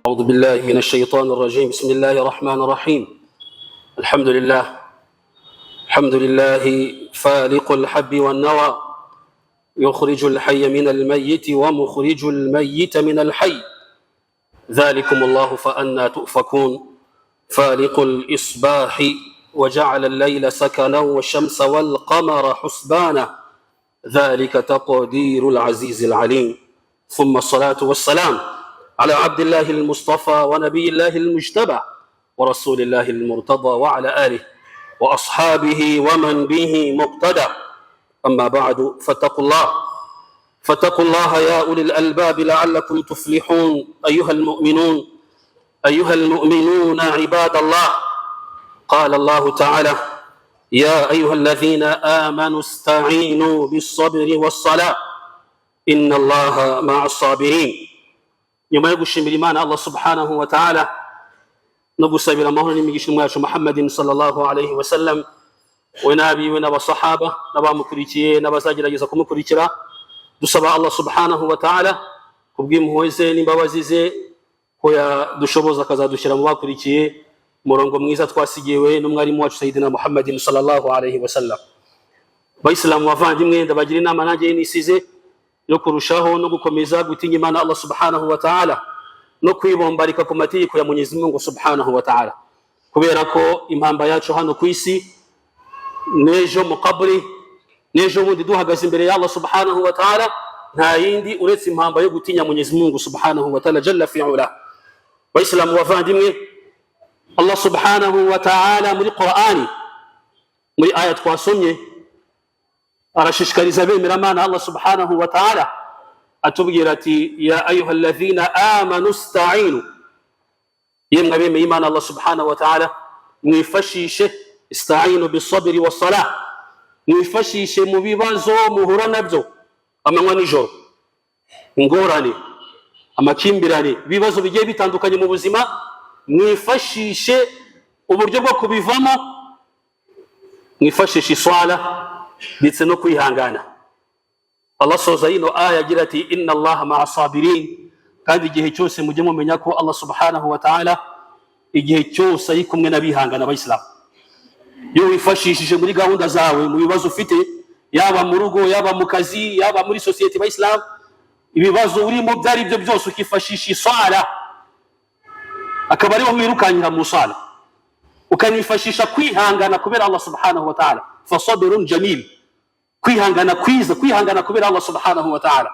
أعوذ بالله من الشيطان الرجيم. بسم الله الرحمن الرحيم. الحمد لله فالق الحب والنوى، يخرج الحي من الميت ومخرج الميت من الحي، ذلكم الله فأنى تؤفكون. فالق الإصباح وجعل الليل سكنا والشمس والقمر حسبانا، ذلك تقدير العزيز العليم. ثم الصلاة والسلام على عبد الله المصطفى ونبي الله المجتبى ورسول الله المرتضى وعلى آله وأصحابه ومن به مقتدى. أما بعد، فاتقوا الله يا أولي الألباب لعلكم تفلحون. أيها المؤمنون عباد الله، قال الله تعالى: يا أيها الذين آمنوا استعينوا بالصبر والصلاة إن الله مع الصابرين. nyuma yo gushimira Imana Allah subhanahu wa ta'ala no gusabira amahoro n'imigisha mwacu Muhammadin sallallahu alayhi wa sallam, we nabiwe n'abasahaba n'abamukurikiye n'abazagerageza kumukurikira, dusaba Allah subhanahu wa ta'ala kubw'impuhwe ze n'imbabazi ze ko yadushoboza akazadushyira mu bakurikiye murongo mwiza twasigiwe n'umwarimu wacu Sayyidina Muhammadin sallallahu alayhi wa sallam. Bayisilamu bavandimwe, ndabagira inama nanjye nisize yo kurushaho no gukomeza gutinya Imana Allah subhanahu wa ta'ala no kwibombarika ku mategeko ya Mwenyezi Mungu subhanahu wa ta'ala, kubera ko impamba yacu hano ku isi nejo mu kabri, nejo bundi duhagaze imbere ya Allah subhanahu wa ta'ala, nta yindi uretse impamba yo gutinya Mwenyezi Mungu subhanahu wa ta'ala jalla fi'ala. Bayisilamu bavandimwe, Allah subhanahu wa ta'ala muri Qur'ani, muri aya twasomye, arashishikariza bemera Imana Allah subhanahu wa ta'ala atubwira ati: ya ayuha alladhina amanu ista'inu, yemwe abemeye Imana Allah subhanahu wa ta'ala mwifashishe, ista'inu bisabri wassalah, mwifashishe mu bibazo muhura nabyo amanywa nijoro, ingorane, amakimbirane, ibibazo bigiye bitandukanye mu buzima, mwifashishe uburyo bwo kubivamo, mwifashishe iswala ndetse no kwihangana. Allah soza ino aya agira ati: inna Allaha ma'a sabirin, kandi igihe cyose mujye mumenya ko Allah subhanahu wa ta'ala igihe cyose ari kumwe n'abihangana. Abayisilamu, iyo wifashishije muri gahunda zawe, mu bibazo ufite, yaba mu rugo, yaba mu kazi, yaba muri society, Abayisilamu, ibibazo urimo byari byo byose ukifashisha isala, akaba ariho wirukanyira mu sala, ukanifashisha kwihangana kubera Allah subhanahu wa ta'ala, fasabirun jamil, kwihangana kwiza, kwihangana kubera Allah subhanahu wa ta'ala,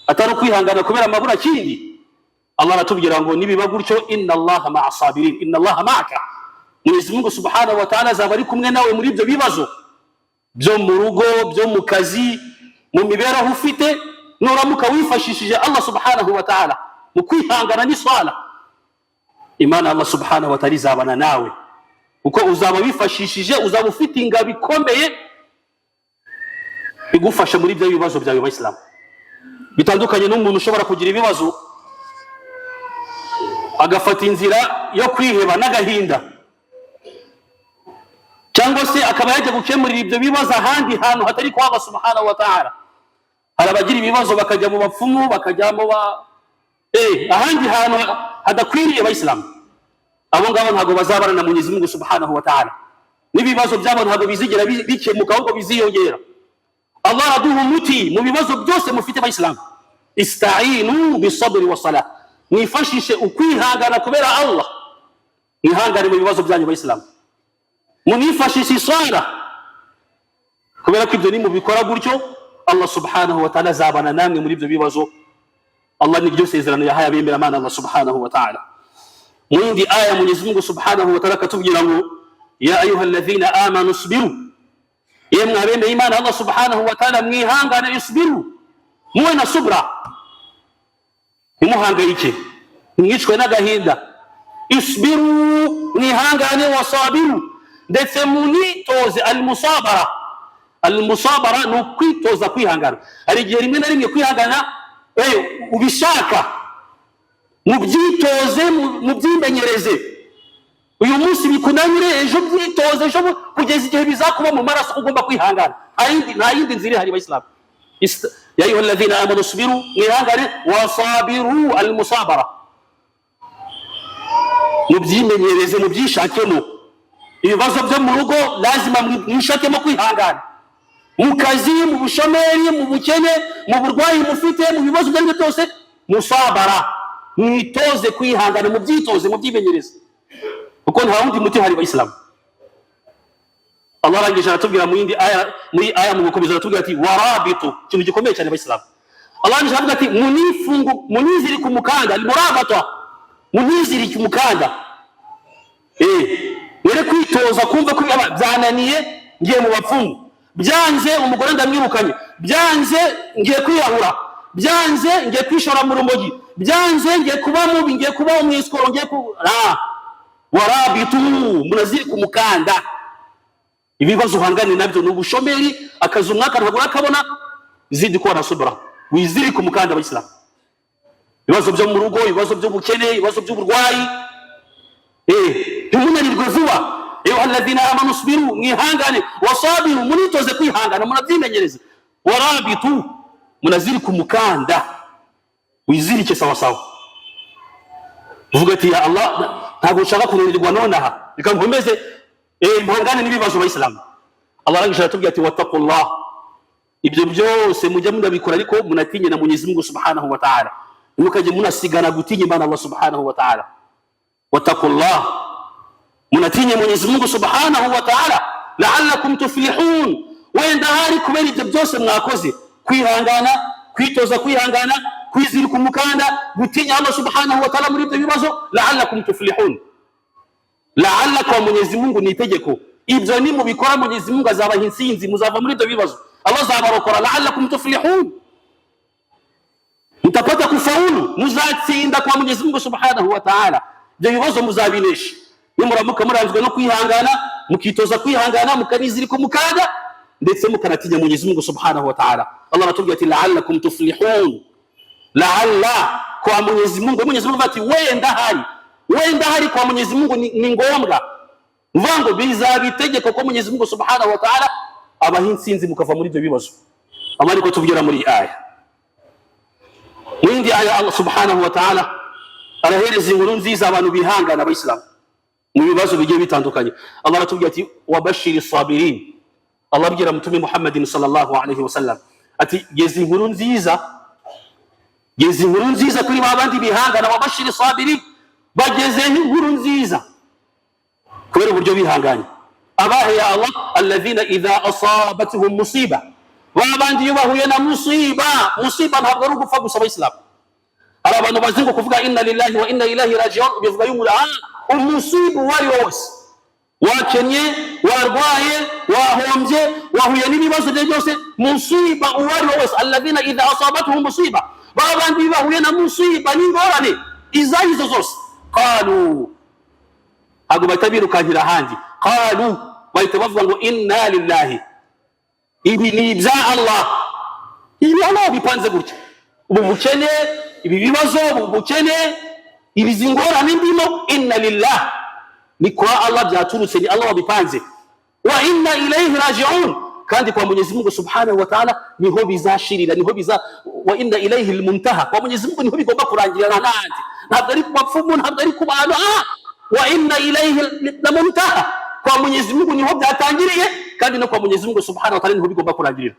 atari kwihangana kubera amabura kindi. Allah aratubwira ngo nibiba gutyo, inna Allaha ma'a sabirin, inna Allaha ma'aka, Mwenyezi Mungu subhanahu wa ta'ala azaba ari kumwe nawe muri ibyo bibazo byo mu rugo, byo mu kazi, mu mibereho ufite, nuramuka wifashishije Allah subhanahu wa ta'ala mu kwihangana n'iswala, Imana Allah subhanahu wa ta'ala izabana nawe, uko uzaba wifashishije, uzaba ufite ingabo ikomeye igufasha muri ibyo bibazo byawe. Abayisilamu, bitandukanye n'umuntu ushobora kugira ibibazo agafata inzira yo kwiheba n'agahinda, cyangwa se akaba yajya gukemurira ibyo bibazo ahandi hantu hatari kwa Allah subhanahu wa ta'ala. Hari abagira ibibazo bakajya mu bapfumu, bakajya mu ahandi hantu hadakwiriye. Abayisilamu, abo ngabo ntabwo bazabana na Mwenyezi Mungu subhanahu wa ta'ala, n'ibibazo byabo ntabwo bizigera bikemuka, ahubwo biziyongera. Allah araduha umuti mu bibazo byose mufite. Abayisilamu, ista'inu bisabri wassalah, mwifashishe ukwihangana kubera Allah, mwihangane mu bibazo byanyu. Abayisilamu, munifashishe iswala, kubera ko ibyo nimubikora gutyo Allah subhanahu wa ta'ala azabana namwe muri ibyo bibazo. Allah ni ryo sezerano yahaye abemera Imana Allah subhanahu wa ta'ala. Mu yindi aya Mwenyezi Mungu subhanahu wa ta'ala akatubwira ngo: ya ayuha alladhina amanu isbiru, yemwe abemeye Imana Allah subhanahu wa ta'ala mwihangane, isbiru, muwe na subra, ntimuhangayike, mwicwe n'agahinda, isbiru, mwihangane, wasabiru, ndetse munitoze almusabara. Almusabara ni ukwitoza kwihangana. Hari igihe rimwe na rimwe kwihangana ubishaka, mubyitoze, mubyimenyereze, uyu munsi bikunanire, ejo byitoze, ejo kugeza igihe bizakuba mu maraso ugomba kwihangana. Nta yindi nzira ihari. Abayisilamu, ya ayuha alladhina amanu isbiru, mwihangane, wasabiru, almusabara, mubyimenyereze mubyishakemo. Ibibazo byo mu rugo lazima mwishakemo kwihangana, mu kazi, mu bushomeri, mu bukene, mu burwayi mufite, mu bibazo byo byose musabara, mwitoze kwihangana, mubyitoze, mubyimenyereze, kuko nta wundi muti hari Abayisilamu. Allah arangije aratubwira mu yindi aya mu gukomeza aratubwira ati warabitu, ikintu gikomeye cyane Abayisilamu. Allah arangije avuga ati muniziri ku mukanda, al-murabata, muniziri ku mukanda. Were kwitoza kumva ko byananiye ngiye mu bapfumu, byanze umugore ndamwirukanye, byanze ngiye kwiyahura, byanze ngiye kwishora mu rumogi, byanze ngiye kuba mubi, ngiye kuba umwiskoro, ngiye ku warabitu, munaziri ku mukanda. Ibibazo uhangane nabyo ni ubushomeri, akazi umwaka ntabwo urakabona, zidi kuba na subra, wiziri ku mukanda Abayisilamu. Ibibazo byo mu rugo, ibibazo by'ubukene, ibibazo by'uburwayi, ntimunanirwe vuba. Ayuha alladhina amanu isbiru, mwihangane, wasabiru, munitoze kwihangana, munabyimenyereze. Warabitu, munaziri ku mukanda, wizirike sawa sawa. Uvuga ati ya Allah, ntabwo nshaka kunanirwa nonaha, reka nkomeze mpangane n'ibibazo Abayisilamu. Allah arangije aratubwira ati wattaqullah, ibyo byose mujya munabikora ariko munatinye na Mwenyezi Mungu Subhanahu wa Ta'ala, mukajye munasigana gutinya Imana Allah Subhanahu wa Ta'ala. Wattaqullah, munatinye Mwenyezi Mungu Subhanahu wa Ta'ala, la'allakum tuflihun, wenda hari kubera ibyo byose mwakoze, kwihangana, kwitoza kwihangana, kwizirika umukanda, gutinya Allah Subhanahu wa Ta'ala muri ibyo bibazo, la'allakum tuflihun. La'alla kwa Mwenyezi Mungu ni itegeko, ibyo ni mubikora Mwenyezi Mungu azabaha intsinzi, muzava muri ibyo bibazo, Allah azabarokora. La'allakum tuflihun, mutapata kufaulu, muzatsinda kwa Mwenyezi Mungu Subhanahu wa Ta'ala. Ibyo bibazo muzabinesha nimuramuka muranzwe no kwihangana, mukitoza kwihangana, mukanizirika umukanda, ndetse mukanatinya Mwenyezi Mungu Subhanahu wa Ta'ala. Allah aratubwira ati la'allakum tuflihun, la'alla kwa Mwenyezi Mungu. Mwenyezi Mungu ati wenda hari kwa Mwenyezi Mungu ni ngombwa, mvango bizabitegeko ko Mwenyezi Mungu Subhanahu wa Ta'ala abaha intsinzi mukava muri ibyo bibazo. Amari ko tubwira muri aya mwindi aya, Allah Subhanahu wa Ta'ala arahereza inkuru nziza abantu bihangana Abayisilamu mu bibazo bigiye bitandukanye. Allah aratubwira ati wabashiri sabirin, Allah abwira Mtume Muhammadin sallallahu alayhi wa sallam ati geza inkuru nziza kuri babandi bihangana, wabashiri sabirin, bageze inkuru nziza kubera uburyo bihanganye. Abahe ya Allah, alladhina idha asabatuhum musiba, babandi iyo bahuye na musiba ntabwo ari ugupfa gusa Abayisilamu. Hari abantu bazi ngo kuvuga inna lillahi wa inna ilaihi raji'un, bivuga yumula umusibu wari wose, wakenye, warwaye, wahombye, wahuye n'ibibazo byose, musiba uwari wose. Alladhina idha asabatuhum musiba, babandi bahuye na musiba n'ingorane izo zose, qalu, hago batabirukankira handi, qalu, bahita bavuga ngo inna lillahi, ibi ni ibya Allah, ibi Allah bipanze gutya, ubu bukene, ibi bibazo, ubu bukene, ibi ngorane ndimo, inna lillahi, ni kwa Allah byaturutse, ni Allah wabipanze. Wa inna ilayhi raji'un, kandi kwa Mwenyezi Mungu Subhanahu wa Ta'ala niho bizashirira, niho wa inna ilayhi almuntaha, kwa Mwenyezi Mungu niho bigomba kurangirira n'ahandi, ntabwo ari ku bapfumu, ntabwo ari ku bantu. Wa inna ilayhi almuntaha, kwa Mwenyezi Mungu niho byatangiriye, kandi no kwa Mwenyezi Mungu Subhanahu wa Ta'ala niho bigomba kurangirira.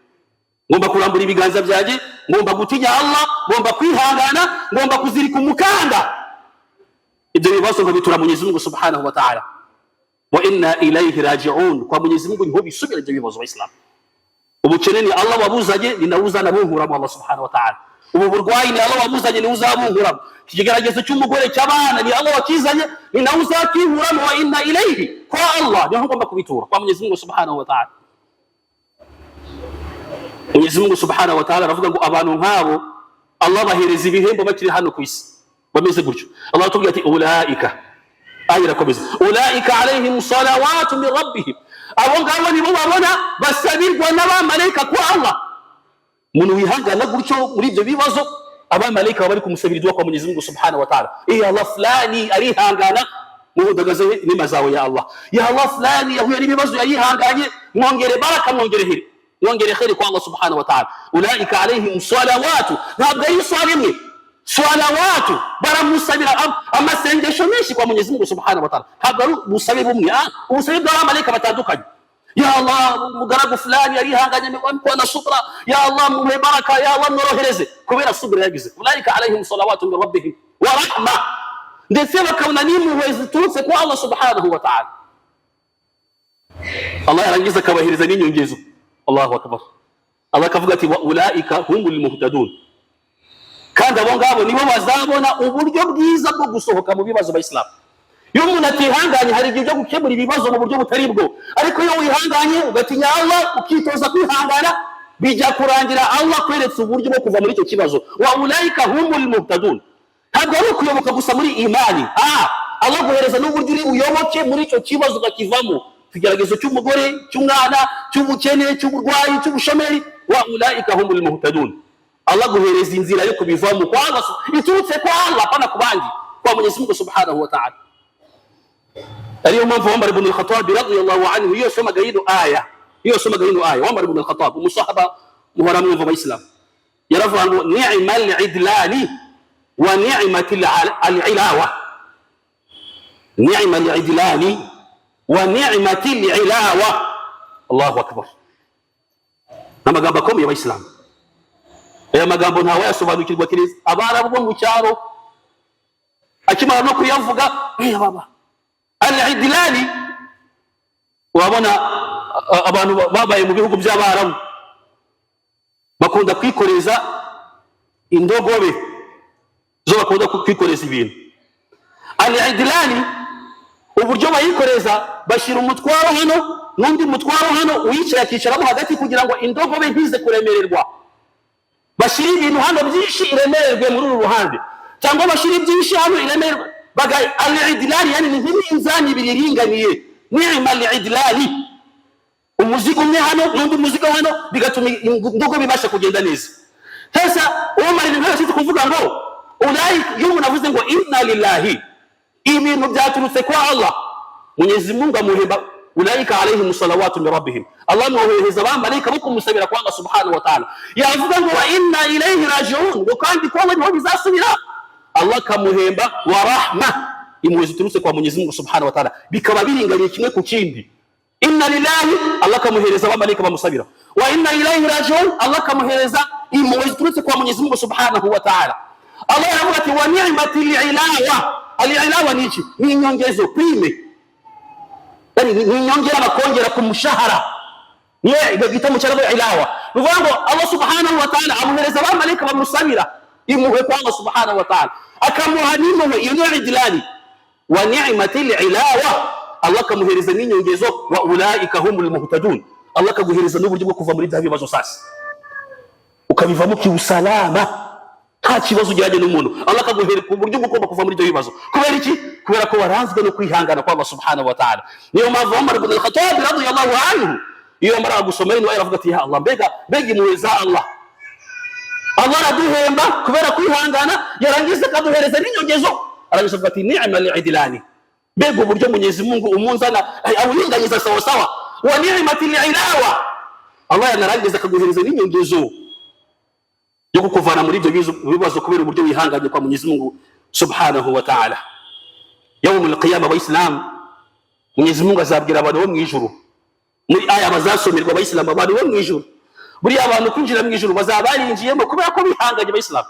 Ngomba kurambura ibiganza byaje, ngomba gutinya Allah, ngomba kwihangana, ngomba kuzirika umukanda. Ibyo bibazo bitura Mwenyezi Mungu Subhanahu wa Ta'ala. Wa inna ilayhi raji'un, kwa Mwenyezi Mungu niho bisubira ibyo bibazo Abayisilamu. Ubukene ni Allah wabuzanye, ni nawuzana buhuramo Allah Subhanahu wa Ta'ala. Ubu burwayi ni Allah wabuzanye, ni uzabuhuramo. Ikigeragezo cy'umugore cy'abana ni Allah wakizanye, ni nawuzakihuramo. Wa inna ilayhi, kwa Allah niho ngomba kubitura, kwa Mwenyezi Mungu Subhanahu wa Ta'ala. Mwenyezi Mungu Subhanahu wa Ta'ala aravuga ngo abantu nk'abo Allah bahereza ibihembo bakiri hano ku isi, bameze gutyo. Allah atubwira ati ulaika, ayira komeza, ulaika alayhim salawatu min rabbihim, abo ngabo nibo babona basabirwa n'abamarayika kwa Allah. Umuntu wihangana gutyo muri ibyo bibazo, abamarayika bari kumusabirirwa kwa Mwenyezi Mungu Subhanahu wa Ta'ala. Allah fulani arihangana, muhudagaze nima zawe ya Allah. Ya Allah fulani yahuye n'ibibazo yarihanganye, mwongere baraka, mwongere kheri kwa Allah Subhanahu wa Ta'ala. Ulaika alayhim salawatu, ntabwo ari swala imwe, salawatu, baramusabira amasengesho menshi kwa Mwenyezi Mungu Subhanahu wa Ta'ala. Hagaru musabe bumwe, ubusabe bw'abamarayika batandukanye. Ya Allah, mugaragu fulani yarihanganye kwa na subra, ya Allah muhe baraka, ya Allah mworohereze kubera subra yagize. Ulaika alaihim salawatu min rabbihim wa rahma, ndetse bakabona n'impuhwe ziturutse kwa Allah Subhanahu wa Ta'ala. Allah yarangiza akabahiriza n'inyongezo. Allahu akbar. Allah akavuga ati wa ulaika humul muhtadun, kandi abo ngabo nibo bazabona uburyo bwiza bwo gusohoka mu bibazo by'Islamu. Iyo umuntu atihanganye hari igihe cyo gukemura ibibazo mu buryo butari bwo, ariko iyo wihanganye ugatinya Allah ukitoza kwihangana, bijya kurangira Allah kweretse uburyo bwo kuva muri icyo kibazo. Wa ulaika humul muhtadun, ntabwo ari ukuyoboka gusa muri imani, Allah guhereza n'uburyo uri uyoboke muri icyo kibazo ukakivamo, kigeragezo cy'umugore, cy'umwana, cy'ubukene, cy'uburwayi, cy'ubushomeri. Wa ulaika humul muhtadun, Allah guhereza inzira yo kubivamo kwa Allah, iturutse kwa Allah pana kubandi, kwa Mwenyezi Mungu Subhanahu wa Ta'ala. Ariyo mpamvu Umar ibn al-Khattab radiyallahu anhu yosomaga ino aya, Umar ibn al-Khattab umusahaba muhora mwumva abayisilamu, yaravuga ngo ni'mal idlani wa ni'matil ilawa, ni'mal idlani wa ni'matil ilawa. Allahu akbar. Amagambo akomeye abayisilamu. Aya magambo ntawe yasobanukirwa kireza abarabu bo mu cyaro, akimara no kuyavuga baba al-idlani. Wabona abantu babaye mu bihugu by'abarabu bakunda kwikoreza indogobe zo, bakunda kwikoreza ibintu. Al-idlani uburyo bayikoreza, bashira umutwaro hano n'undi mutwaro hano, uyicaye akicaramo hagati kugira ngo indogobe ntize kuremererwa. Bashira ibintu hano byinshi iremererwe muri uru ruhande, cyangwa bashira ibyinshi hano iremererwe. Al-idlani yani ni nk'inzani ibiri iringaniye. Ni'mal idlani, umuzigo umwe hano n'undi muzigo hano, bigatuma indogobe ibasha kugenda neza. Sasa Umar ibn al-Khattab kuvuga ngo ulaika, iyo umuntu avuze ngo inna lillahi, ibintu byaturutse kwa Allah, Mwenyezi Mungu amuhemba ulaika alaihim salawatu min rabbihim, Allah muhereza abamarayika bo kumusabira kwa Allah Subhanahu wa Ta'ala. Yavuga ngo wa inna ilayhi raji'un, ngo kandi kwa niho bizasubira. Allah kamuhemba wa rahma, impuhwe ziturutse kwa Mwenyezi Mungu Subhanahu wa Ta'ala, bikaba biringaniye kimwe ku kindi. Inna lillahi, Allah kamuhereza abamarayika bamusabira, wa inna ilayhi raji'un, Allah kamuhereza impuhwe ziturutse kwa Mwenyezi Mungu Subhanahu wa Ta'ala. Allah yavuga ati wa ni'matil ilawa. Al-ilawa ni iki? Ni inyongezo, prime, yani ni inyongera bakongera ku mushahara, niyo bita mu cyarabu ilawa. Nuvuga ngo Allah Subhanahu wa Ta'ala amuhereza abamarayika bamusabira impuhwe kwa Allah Subhanahu wa Ta'ala, akamuha n'impuhwe iyo ni idlani. Wa ni'matil ilawa, Allah kamuhereza n'inyongezo. Wa ulaika humul muhtadun, Allah kaguhereza n'uburyo bwo kuva muri bya bibazo sasa ukabivamo kiusalama, nta kibazo ujyanye n'umuntu. Allah kaguhereza uburyo bwo kuva muri byo bibazo. Kubera iki? Kubera ko waranzwe no kwihangana kwa Allah Subhanahu wa Ta'ala. Niyo mpamvu Umar ibn al-Khattab radiyallahu anhu iyo amara gusoma ino aravuga ati ya Allah, mbega impuhwe za Allah, Allah araduhemba kubera kwihangana, yarangiza akaduhereza n'inyongezo. Aravuga ati ni'mal idlani, mbega uburyo Mwenyezi Mungu umunzana awuringaniza sawa sawa. Wa ni'matil ilawa, Allah yanarangiza akaguhereza n'inyongezo yo kukuvana muri ibyo bibazo kubera uburyo wihanganye kwa Mwenyezi Mungu Subhanahu wa Ta'ala. Yawmul qiyamah abayisilamu, Mwenyezi Mungu azabwira abantu bo mu ijuru, muri aya bazasomerwa abayisilamu, abantu bo mu ijuru, buriya abantu kwinjira mu ijuru bazaba barinjiyemo kubera ko bihanganye abayisilamu.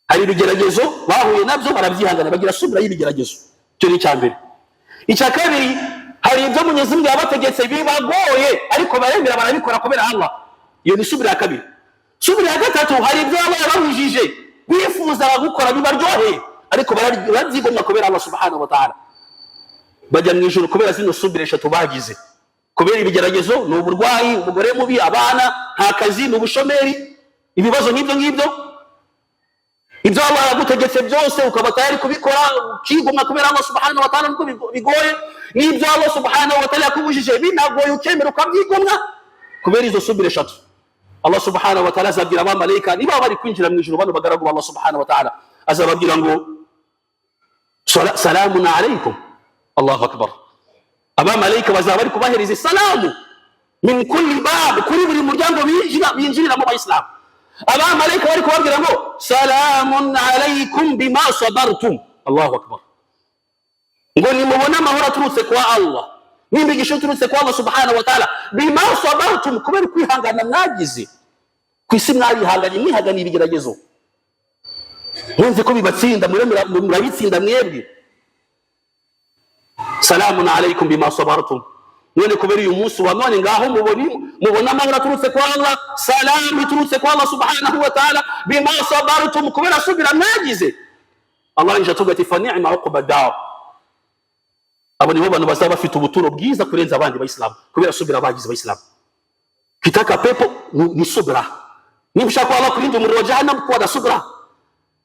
Hari ibigeragezo bahuye nabyo barabyihangana, bagira subira y'ibigeragezo. Cyo ni cyambere. Icya kabiri, hari ibyo Mwenyezi Mungu yabategetse bibagoye ariko baremera barabikora kubera Allah, iyo ni subira ya kabiri. Subira ya gatatu, hari ibyo Allah yabahujije bifuza gukora bibaryohe ariko barabyigomwa kubera Allah Subhanahu wa Ta'ala, bajya mu ijuru kubera zino subira eshatu bagize. Kubera ibigeragezo, n'uburwayi, umugore mubi, abana, nta kazi, n'ubushomeri, ibibazo nk'ibyo ngibyo, ibyo Allah yagutegetse byose ukaba tayari kubikora ukigomwa kubera Allah Subhanahu wa Ta'ala nuko bigoye, n'ibyo Allah Subhanahu wa Ta'ala yakubujije binagoye ukemera ukabyigomwa kubera izo subira eshatu. Allah Subhanahu wa Ta'ala azabwira abamarayika niba bari kwinjira mu ijuru, bano bagaragu Allah Subhanahu wa Ta'ala azababwira ngo salamun alaykum. Allahu akbar. Abamarayika bazaba bari kubahereza salamu min kulli bab, kuri buri muryango binjiriramo abayisilamu. abamarayika bari kubabwira ngo salamun alaykum bima sabartum. Allahu akbar. ngo nimubona amahoro aturutse kwa Allah, n'imigisha iturutse kwa Allah subhanahu wa ta'ala, bima sabartum, kubera kwihangana mwagize ku isi, mwarihanganye mwihaganiye ibigeragezo, mwumve ko bibatsinda, murabitsinda mwebwe. salamun alaykum bima sabartum. none kubera uyu munsi wa none ngaho mubona amahoro aturutse kwa Allah, salamu iturutse kwa Allah subhanahu wa ta'ala, bima sabartum, kubera subira mwagize. Allah inja tugati fa ni'ma uqba dar. abo nibo bantu bazaba bafite ubuturo bwiza kurenza abandi bayisilamu, kubera subira bagize bayisilamu. kitaka pepo ni subira. niba ushaka Allah kurinda umuriro wa jahannam, kuwa na subira.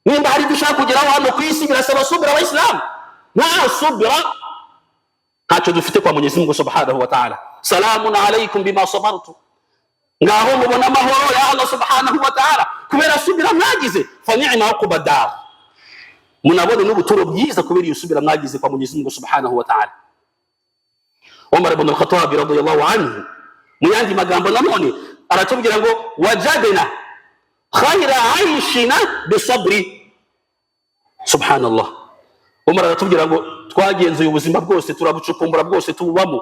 nimba hari dushaka kugeraho hano ku isi, birasaba subira bayisilamu. nta subira ntacyo dufite kwa Mwenyezi Mungu subhanahu wa ta'ala. salamun alaykum bima sabartum. ngaho mubona amahoro ya Allah subhanahu wa ta'ala kubera subira mwagize. fa ni'ma uqba dar. munabone n'ubuturo bwiza kubera iyo subira mwagize kwa Mwenyezi Mungu subhanahu wa ta'ala. Umar ibn al-Khattab radiyallahu anhu mu yandi magambo nanone aratubwira ngo wajadna khayra 'ayshina bisabri. Subhanallah. Umar aratubwira ngo twagenzuye ubuzima bwose, turabucukumbura bwose tububamo.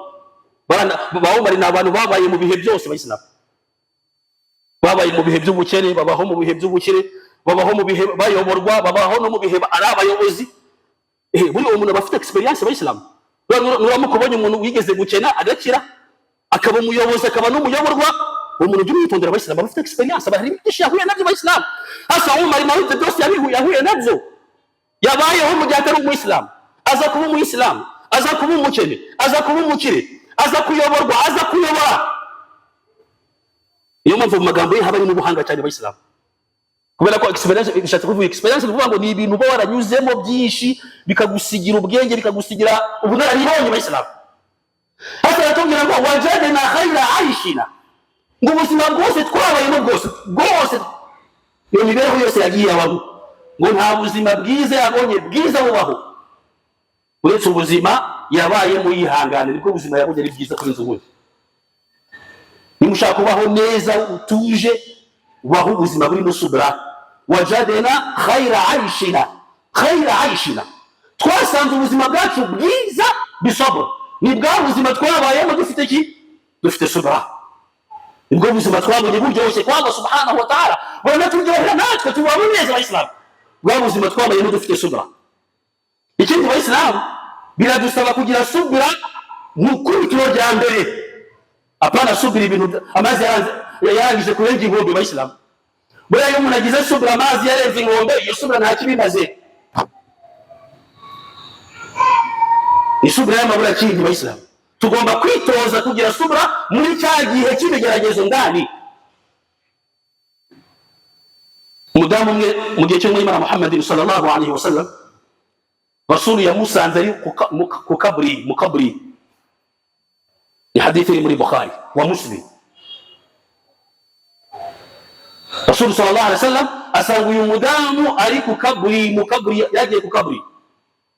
ba Umar ni abantu babaye mu bihe byose bayisilamu, babaye mu bihe by'ubukene, babaho mu bihe by'ubukire, babaho mu bihe bayoborwa, babaho no mu bihe ari abayobozi. buri umuntu bafite experience bayisilamu. nuramukubonye umuntu wigeze gukena agakira akaba umuyobozi akaba n'umuyoborwa, uwo muntu by'umwitondera bayisilamu, bafite experience, bahari byinshi yahuye nabyo bayisilamu. hasa Umar nawe ibyo byose yahuye nabyo, yabayeho mu gihe atari umuyisilamu, aza kuba umuyisilamu, aza kuba umukene, aza kuba umukire, aza kuyoborwa, aza kuyobora. Iyo mpamvu mu magambo ye haba ari n'ubuhanga cyane bayisilamu, kubera ko experience bishatse kuvuga experience, bivuga ngo ni ibintu uba waranyuzemo byinshi bikagusigira ubwenge, bikagusigira ubunararibonye bayisilamu. hasa yatubwira ngo wajadna khayra 'ayshina, ngo ubuzima bwose twabayemo bwose iyo mibereho yose yagiye abaho, ngo nta buzima bwiza yabonye bwiza bubaho uretse ubuzima yabayemo yihangana. nibwo buzima yabonye ari bwiza kurenza ubundi. nimushaka kubaho neza utuje, ubaho ubuzima burimo subira. wajadna khayra 'ayshina, twasanze ubuzima bwacu bwiza bisabr, ni bwa buzima twabayemo dufite ki? dufite subira. nibwo buzima twabonye buryoshye kwa Allah subhanahu wa ta'ala, bona turyohera natwe tubaho neza bayisilamu, bwa buzima twabayemo dufite subira. ikindi bayisilamu biradusaba kugira subira mu kubitiro rya mbere, apana subira ibintu amazi yarangije kurenga inkombe bayisilamu. buriya iyo umuntu agize subira amazi yarenze inkombe, iyo subira nta kibimaze. ni subira y'amabura kindi bayisilamu. tugomba kwitoza kugira subira muri cya gihe cy'ibigeragezo ndani. umudamu umwe mu gihe cy'umwimana Muhammad sallallahu alaihi wasallam, Rasul yamusanze ari ku kaburi. ni hadithi iri muri Bukhari wa Muslim. Rasul sallallahu alaihi wasallam asanga uyu mudamu ari ku kaburi, yagiye ku kaburi.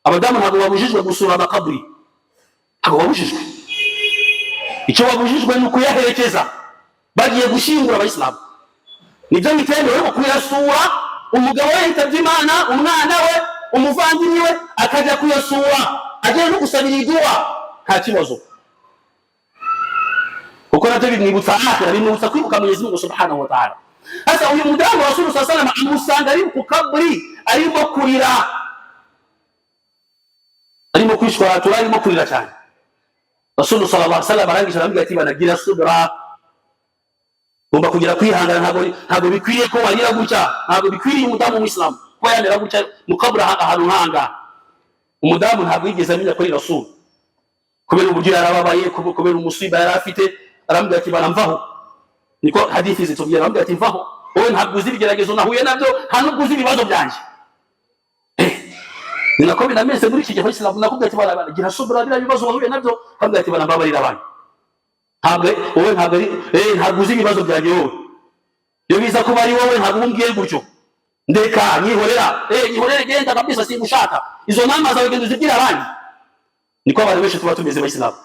abadamu ntabwo babujijwe gusura amakaburi, ntabwo babujijwe. icyo babujijwe ni ukuyaherekeza bagiye gushyingura abayisilamu. nibyo bitemewe kuyasura. umugabo we yitabye Imana, umwana we, umuvandimwe we akajya kuyasura, agiye no gusabira iduwa, nta kibazo, kuko nabyo bimwibutsa akhira, bimwibutsa kwibuka Mwenyezi Mungu subhanahu wa ta'ala. hasa uyu mudamu wa Rasul sallallahu alaihi wasallam amusanga ari ku kaburi, arimo kurira, arimo kwishwaratura, arimo kurira cyane. Rasul sallallahu alaihi wasallam arangije arambwira ati banagira subira, ugomba kugira kwihangana. ntabwo bikwiriye ko warira gutya, ntabwo bikwiriye umudamu w'Umuislamu ko yamera gutya mu kaburi ahantu nk'aha. umudamu ntabwo yigeze amenya ko ari Rasul, kubera uburyo yarababaye, kubera umusiba yari afite. arambwira ati baramvaho, niko hadithi zitubwira. arambwira ati mvaho, wowe ntabwo uzi ibigeragezo nahuye nabyo, nta nubwo uzi ibibazo byanjye. ni nako binameze muri iki gihe Islam. nakubwira ati baragira subira bira ibibazo wahuye nabyo, arambwira ati barambabarira abantu. ntabwo uzi ibibazo byanjye wowe, iyo biza kuba ari wowe ntabwo umbwiye gutyo, ndeka nyihorere genda kabisa, simushaka izo nama zawe genda uzibwira abandi. niko abantu benshi tuba tumeze bayisilamu.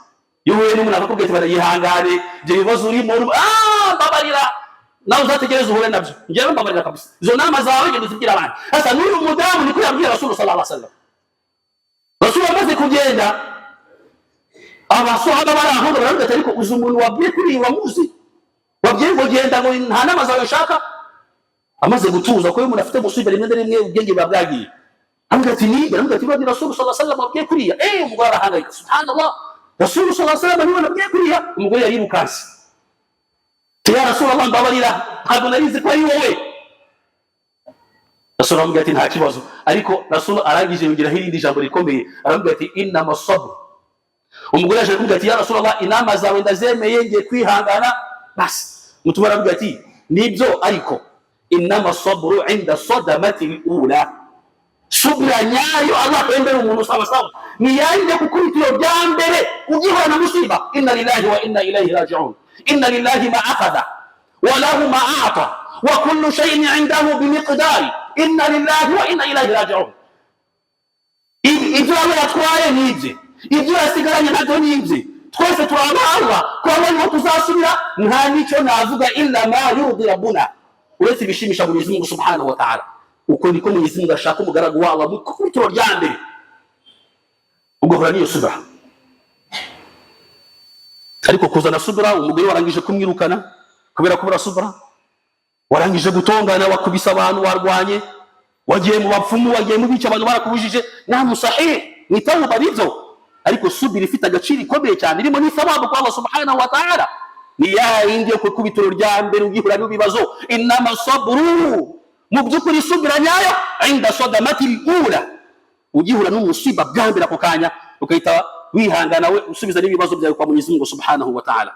iyo uhuye n'umuntu akakubwira ati barayihangane, ibyo bibazo urimo, mbabarira, nawe uzategereza uhure nabyo. Njyewe mbabarira kabisa, izo nama zawe genda uzibwira abandi. Sasa n'uyu mudamu niko yabwiye Rasul sallallahu alaihi wasallam. Rasul amaze kugenda, abasahaba baraho baravuga ati ariko uzi umuntu wabwiye kuri wamuzi, wabwiye ngo genda ngo nta nama zawe nshaka. Amaze gutuza ko umuntu afite musibe rimwe na rimwe ubwenge babwagiye, ambwira ati ni ambwira ati Rasul sallallahu alaihi wasallam wabwiye kuriya. Umugore arahangayika, subhanallah, Rasul sallallahu alaihi wasallam niwe wabwiye kuriya. Umugore yarirukanse, ya Rasulullah mbabarira, ntabwo narizi ko ari wowe. Rasul amubwira ati nta kibazo, ariko Rasul arangije yongeraho irindi jambo rikomeye, aramubwira ati innama sabr. Umugore aje kumubwira ati ya Rasulullah, inama zawe ndazemeye, ngiye kwihangana basi. Mutuma aramubwira ati nibyo, ariko innama sabru inda sadamati al-ula. Subra nyayo Allah kwembera umuntu sawa sawa ni yande kukubitiro bya mbere ugihura na musiba. Inna lillahi wa inna ilayhi raji'un. Inna lillahi ma akhadha wa lahu ma a'ta wa kullu shay'in 'indahu bi miqdari. Inna lillahi wa inna ilayhi raji'un. Ibyo Allah yatwaye nibye, ibyo yasigaranye nabyo nibye. Twese turaba Allah ko abantu tuzasubira, nta nicyo navuga illa ma yurdi rabbuna, uretse bishimisha Mwenyezi Mungu subhanahu wa ta'ala. Uko niko Mwenyezi Mungu ashaka umugaragu wa Allah mukubitiro rya mbere ugahura niyo subra. Ariko kuzana subra, umugore warangije kumwirukana kubera kubura subra, warangije gutongana, wakubisa abantu, warwanye, wagiye mu bapfumu, wagiye mu bice abantu barakubujije, nta musahih ni tawba bizo. Ariko subira ifite agaciro ikomeye cyane, irimo ni thawabu kwa Allah subhanahu wa ta'ala. Ni yindi yo kubitiro rya mbere ugihura n'ibibazo. Innama sabru, mu byukuri subira nyayo inda sadamati al-ula, ugihura n'umusiba bwa mbere ako kanya ukahita wihangana we usubiza n'ibibazo byawe kwa Mwenyezi Mungu subhanahu wa ta'ala.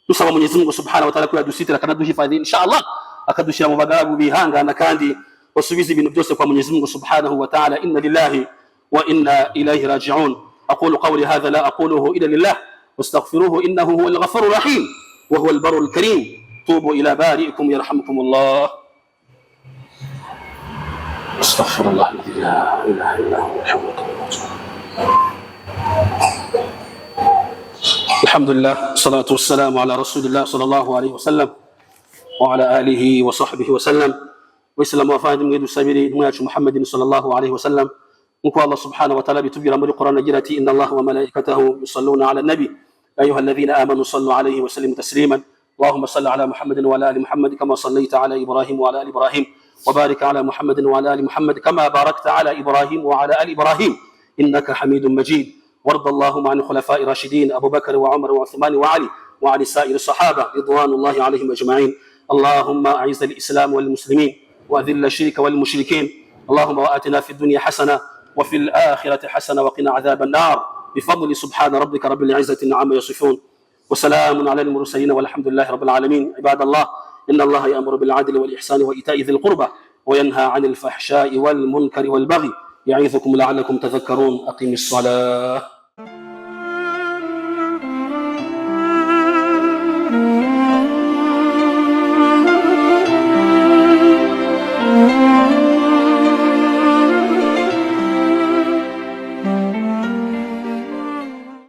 Dusaba Mwenyezi Mungu subhanahu wa ta'ala ko yadusitira kanaduhifadhi inshallah, akadushyira mu bagaragu bihangana kandi wasubiza ibintu byose kwa Mwenyezi Mungu subhanahu wa ta'ala. Inna lillahi wa inna ilayhi raji'un. Aqulu qawli hadha la aquluhu illa lillah wastaghfiruhu innahu huwal ghafurur rahim wa huwal barrul karim. Tubu ila bari'ikum yarhamkumullah. استغفر الله الذي لا اله الا هو الحمد لله والصلاه والسلام على رسول الله صلى الله عليه وسلم وعلى اله وصحبه وسلم وسلم وفاهم من السبيل محمد صلى الله عليه وسلم. نقول الله سبحانه وتعالى بتبير من القران جرتي ان الله وملائكته يصلون على النبي ايها الذين امنوا صلوا عليه وسلموا تسليما. اللهم صل على محمد وعلى ال محمد كما صليت على ابراهيم وعلى ال ابراهيم وبارك على محمد وعلى آل محمد كما باركت على إبراهيم وعلى آل إبراهيم إنك حميد مجيد. وارض اللهم عن الخلفاء الراشدين أبو بكر وعمر وعثمان وعلي وعن سائر الصحابة رضوان الله عليهم أجمعين. اللهم أعز الإسلام والمسلمين وأذل الشرك والمشركين. اللهم وآتنا في الدنيا حسنة وفي الآخرة حسنة وقنا عذاب النار بفضل سبحان ربك رب العزة عما يصفون وسلام على المرسلين والحمد لله رب العالمين. عباد الله، إن الله يأمر بالعدل والإحسان وإيتاء ذي القربى وينهى عن الفحشاء والمنكر والبغي يعظكم لعلكم تذكرون. أقيموا الصلاة.